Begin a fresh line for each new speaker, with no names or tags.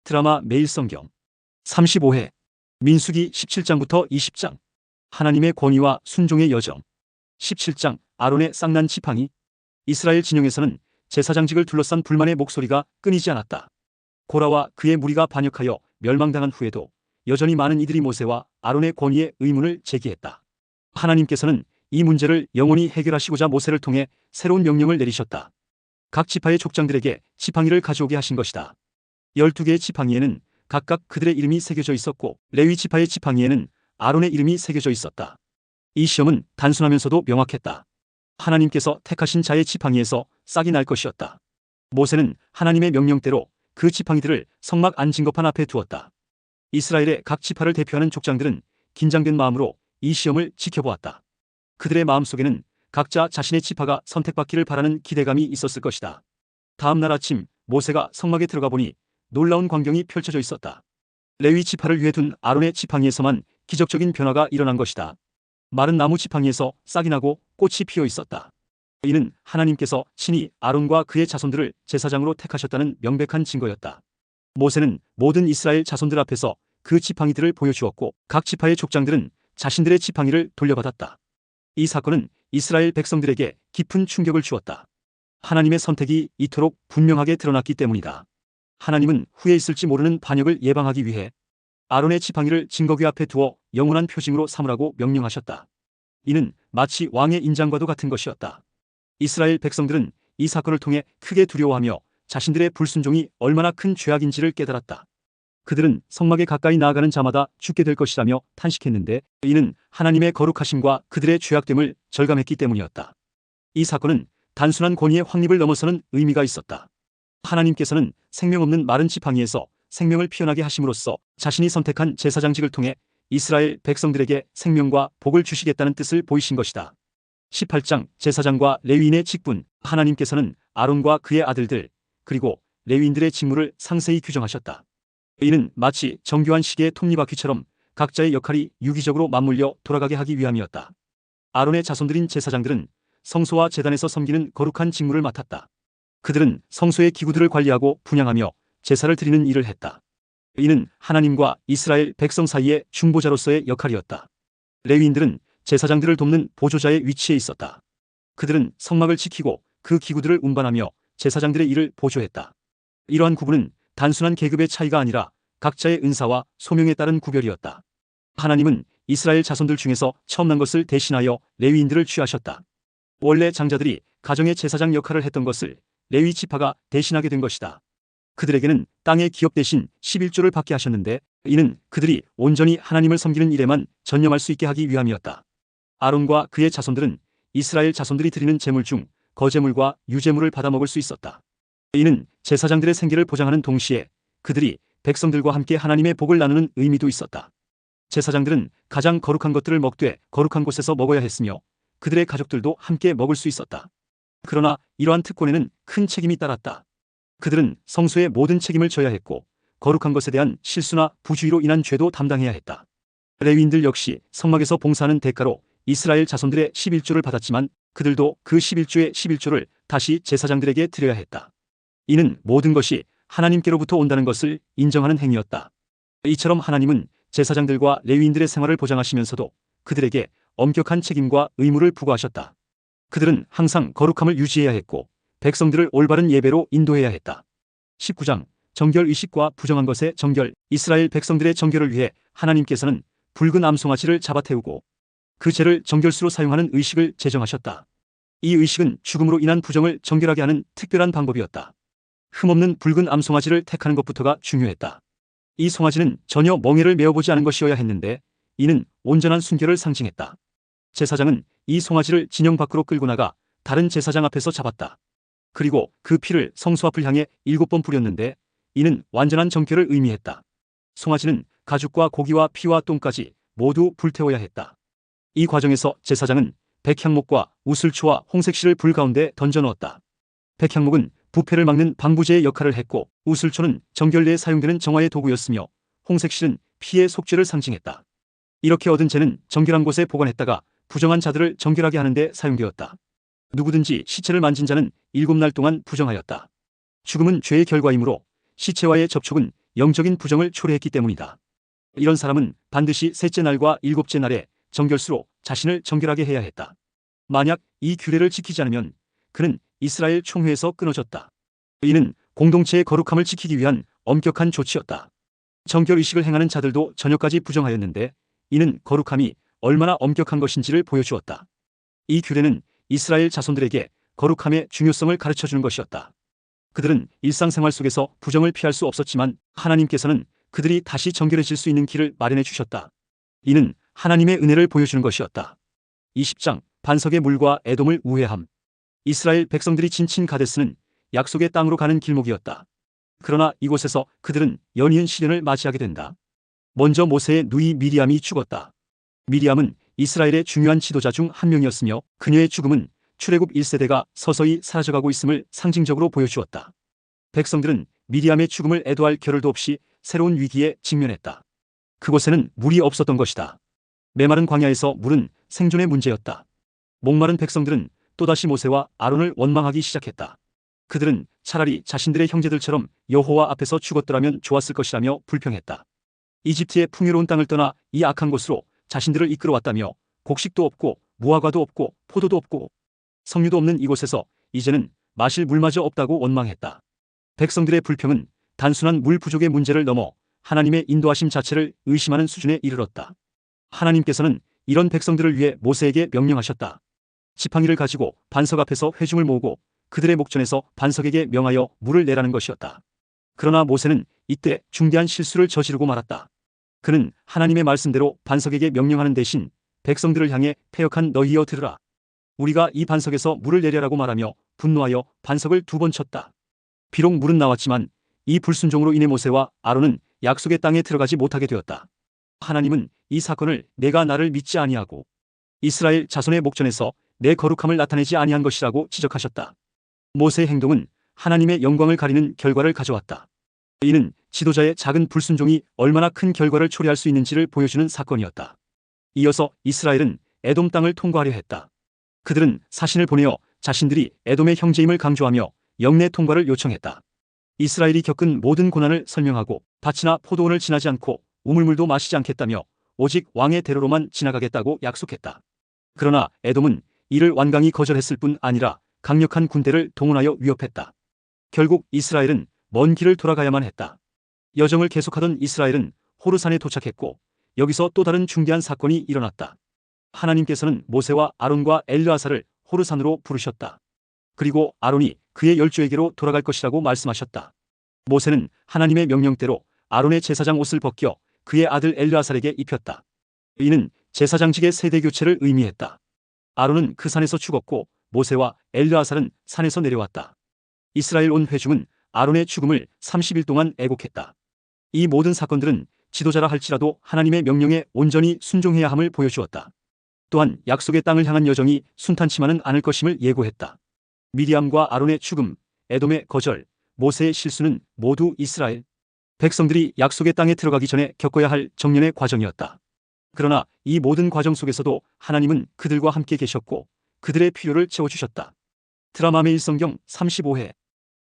드라마 매일성경 35회 민수기 17장부터 20장 하나님의 권위와 순종의 여정 17장 아론의 쌍난 지팡이. 이스라엘 진영에서는 제사장직을 둘러싼 불만의 목소리가 끊이지 않았다. 고라와 그의 무리가 반역하여 멸망당한 후에도 여전히 많은 이들이 모세와 아론의 권위에 의문을 제기했다. 하나님께서는 이 문제를 영원히 해결하시고자 모세를 통해 새로운 명령을 내리셨다. 각 지파의 족장들에게 지팡이를 가져오게 하신 것이다. 12개의 지팡이에는 각각 그들의 이름이 새겨져 있었고 레위 지파의 지팡이에는 아론의 이름이 새겨져 있었다. 이 시험은 단순하면서도 명확했다. 하나님께서 택하신 자의 지팡이에서 싹이 날 것이었다. 모세는 하나님의 명령대로 그 지팡이들을 성막 안 증거판 앞에 두었다. 이스라엘의 각 지파를 대표하는 족장들은 긴장된 마음으로 이 시험을 지켜보았다. 그들의 마음속에는 각자 자신의 지파가 선택받기를 바라는 기대감이 있었을 것이다. 다음 날 아침 모세가 성막에 들어가 보니 놀라운 광경이 펼쳐져 있었다. 레위 지파를 위해 둔 아론의 지팡이에서만 기적적인 변화가 일어난 것이다. 마른 나무 지팡이에서 싹이 나고 꽃이 피어 있었다. 이는 하나님께서 친히 아론과 그의 자손들을 제사장으로 택하셨다는 명백한 증거였다. 모세는 모든 이스라엘 자손들 앞에서 그 지팡이들을 보여주었고 각 지파의 족장들은 자신들의 지팡이를 돌려받았다. 이 사건은 이스라엘 백성들에게 깊은 충격을 주었다. 하나님의 선택이 이토록 분명하게 드러났기 때문이다. 하나님은 후에 있을지 모르는 반역을 예방하기 위해 아론의 지팡이를 증거궤 앞에 두어 영원한 표징으로 삼으라고 명령하셨다. 이는 마치 왕의 인장과도 같은 것이었다. 이스라엘 백성들은 이 사건을 통해 크게 두려워하며 자신들의 불순종이 얼마나 큰 죄악인지를 깨달았다. 그들은 성막에 가까이 나아가는 자마다 죽게 될 것이라며 탄식했는데 이는 하나님의 거룩하심과 그들의 죄악됨을 절감했기 때문이었다. 이 사건은 단순한 권위의 확립을 넘어서는 의미가 있었다. 하나님께서는 생명 없는 마른 지팡이에서 생명을 피어나게 하심으로써 자신이 선택한 제사장직을 통해 이스라엘 백성들에게 생명과 복을 주시겠다는 뜻을 보이신 것이다. 18장 제사장과 레위인의 직분. 하나님께서는 아론과 그의 아들들 그리고 레위인들의 직무를 상세히 규정하셨다. 이는 마치 정교한 시계의 톱니바퀴처럼 각자의 역할이 유기적으로 맞물려 돌아가게 하기 위함이었다. 아론의 자손들인 제사장들은 성소와 제단에서 섬기는 거룩한 직무를 맡았다. 그들은 성소의 기구들을 관리하고 분향하며 제사를 드리는 일을 했다. 이는 하나님과 이스라엘 백성 사이의 중보자로서의 역할이었다. 레위인들은 제사장들을 돕는 보조자의 위치에 있었다. 그들은 성막을 지키고 그 기구들을 운반하며 제사장들의 일을 보조했다. 이러한 구분은 단순한 계급의 차이가 아니라 각자의 은사와 소명에 따른 구별이었다. 하나님은 이스라엘 자손들 중에서 처음 난 것을 대신하여 레위인들을 취하셨다. 원래 장자들이 가정의 제사장 역할을 했던 것을 레위 지파가 대신하게 된 것이다. 그들에게는 땅의 기업 대신 11조를 받게 하셨는데 이는 그들이 온전히 하나님을 섬기는 일에만 전념할 수 있게 하기 위함이었다. 아론과 그의 자손들은 이스라엘 자손들이 드리는 제물 중 거제물과 유제물을 받아먹을 수 있었다. 이는 제사장들의 생계를 보장하는 동시에 그들이 백성들과 함께 하나님의 복을 나누는 의미도 있었다. 제사장들은 가장 거룩한 것들을 먹되 거룩한 곳에서 먹어야 했으며 그들의 가족들도 함께 먹을 수 있었다. 그러나 이러한 특권에는 큰 책임이 따랐다. 그들은 성소의 모든 책임을 져야 했고 거룩한 것에 대한 실수나 부주의로 인한 죄도 담당해야 했다. 레위인들 역시 성막에서 봉사하는 대가로 이스라엘 자손들의 11조를 받았지만 그들도 그 11조의 11조를 다시 제사장들에게 드려야 했다. 이는 모든 것이 하나님께로부터 온다는 것을 인정하는 행위였다. 이처럼 하나님은 제사장들과 레위인들의 생활을 보장하시면서도 그들에게 엄격한 책임과 의무를 부과하셨다. 그들은 항상 거룩함을 유지해야 했고 백성들을 올바른 예배로 인도해야 했다. 19장 정결 의식과 부정한 것의 정결. 이스라엘 백성들의 정결을 위해 하나님께서는 붉은 암송아지를 잡아태우고 그 죄를 정결수로 사용하는 의식을 제정하셨다. 이 의식은 죽음으로 인한 부정을 정결하게 하는 특별한 방법이었다. 흠없는 붉은 암송아지를 택하는 것부터가 중요했다. 이 송아지는 전혀 멍에를 메어보지 않은 것이어야 했는데 이는 온전한 순결을 상징했다. 제사장은 이 송아지를 진영 밖으로 끌고 나가 다른 제사장 앞에서 잡았다. 그리고 그 피를 성소 앞을 향해 7번 뿌렸는데 이는 완전한 정결을 의미했다. 송아지는 가죽과 고기와 피와 똥까지 모두 불태워야 했다. 이 과정에서 제사장은 백향목과 우슬초와 홍색실을 불 가운데 던져 넣었다. 백향목은 부패를 막는 방부제의 역할을 했고 우슬초는 정결례에 사용되는 정화의 도구였으며 홍색실은 피의 속죄를 상징했다. 이렇게 얻은 재는 정결한 곳에 보관했다가 부정한 자들을 정결하게 하는 데 사용되었다. 누구든지 시체를 만진 자는 7날 동안 부정하였다. 죽음은 죄의 결과이므로 시체와의 접촉은 영적인 부정을 초래했기 때문이다. 이런 사람은 반드시 셋째 날과 일곱째 날에 정결수로 자신을 정결하게 해야 했다. 만약 이 규례를 지키지 않으면 그는 이스라엘 총회에서 끊어졌다. 이는 공동체의 거룩함을 지키기 위한 엄격한 조치였다. 정결의식을 행하는 자들도 저녁까지 부정하였는데 이는 거룩함이 얼마나 엄격한 것인지를 보여주었다. 이 규례는 이스라엘 자손들에게 거룩함의 중요성을 가르쳐주는 것이었다. 그들은 일상생활 속에서 부정을 피할 수 없었지만 하나님께서는 그들이 다시 정결해질 수 있는 길을 마련해 주셨다. 이는 하나님의 은혜를 보여주는 것이었다. 20장 반석의 물과 에돔을 우회함. 이스라엘 백성들이 지친 가데스는 약속의 땅으로 가는 길목이었다. 그러나 이곳에서 그들은 연이은 시련을 맞이하게 된다. 먼저 모세의 누이 미리암이 죽었다. 미리암은 이스라엘의 중요한 지도자 중 한 명이었으며 그녀의 죽음은 출애굽 1세대가 서서히 사라져가고 있음을 상징적으로 보여주었다. 백성들은 미리암의 죽음을 애도할 겨를도 없이 새로운 위기에 직면했다. 그곳에는 물이 없었던 것이다. 메마른 광야에서 물은 생존의 문제였다. 목마른 백성들은 또다시 모세와 아론을 원망하기 시작했다. 그들은 차라리 자신들의 형제들처럼 여호와 앞에서 죽었더라면 좋았을 것이라며 불평했다. 이집트의 풍요로운 땅을 떠나 이 악한 곳으로 자신들을 이끌어왔다며 곡식도 없고 무화과도 없고 포도도 없고 석류도 없는 이곳에서 이제는 마실 물마저 없다고 원망했다. 백성들의 불평은 단순한 물 부족의 문제를 넘어 하나님의 인도하심 자체를 의심하는 수준에 이르렀다. 하나님께서는 이런 백성들을 위해 모세에게 명령하셨다. 지팡이를 가지고 반석 앞에서 회중을 모으고 그들의 목전에서 반석에게 명하여 물을 내라는 것이었다. 그러나 모세는 이때 중대한 실수를 저지르고 말았다. 그는 하나님의 말씀대로 반석에게 명령하는 대신 백성들을 향해 패역한 너희여 들으라. 우리가 이 반석에서 물을 내려라고 말하며 분노하여 반석을 2번 쳤다. 비록 물은 나왔지만 이 불순종으로 인해 모세와 아론은 약속의 땅에 들어가지 못하게 되었다. 하나님은 이 사건을 내가 나를 믿지 아니하고 이스라엘 자손의 목전에서 내 거룩함을 나타내지 아니한 것이라고 지적하셨다. 모세의 행동은 하나님의 영광을 가리는 결과를 가져왔다. 이는 지도자의 작은 불순종이 얼마나 큰 결과를 초래할 수 있는지를 보여주는 사건이었다. 이어서 이스라엘은 에돔 땅을 통과하려 했다. 그들은 사신을 보내어 자신들이 에돔의 형제임을 강조하며 영내 통과를 요청했다. 이스라엘이 겪은 모든 고난을 설명하고 밭이나 포도원을 지나지 않고 우물물도 마시지 않겠다며 오직 왕의 대로로만 지나가겠다고 약속했다. 그러나 에돔은 이를 완강히 거절했을 뿐 아니라 강력한 군대를 동원하여 위협했다. 결국 이스라엘은 먼 길을 돌아가야만 했다. 여정을 계속하던 이스라엘은 호르산에 도착했고 여기서 또 다른 중대한 사건이 일어났다. 하나님께서는 모세와 아론과 엘르아사를 호르산으로 부르셨다. 그리고 아론이 그의 열조에게로 돌아갈 것이라고 말씀하셨다. 모세는 하나님의 명령대로 아론의 제사장 옷을 벗겨 그의 아들 엘르아살에게 입혔다. 이는 제사장직의 세대 교체를 의미했다. 아론은 그 산에서 죽었고 모세와 엘르아살은 산에서 내려왔다. 이스라엘 온 회중은 아론의 죽음을 30일 동안 애곡했다. 이 모든 사건들은 지도자라 할지라도 하나님의 명령에 온전히 순종해야 함을 보여주었다. 또한 약속의 땅을 향한 여정이 순탄치만은 않을 것임을 예고했다. 미리암과 아론의 죽음, 에돔의 거절, 모세의 실수는 모두 이스라엘 백성들이 약속의 땅에 들어가기 전에 겪어야 할 정년의 과정이었다. 그러나 이 모든 과정 속에서도 하나님은 그들과 함께 계셨고 그들의 필요를 채워주셨다. 드라마 매일 성경 35회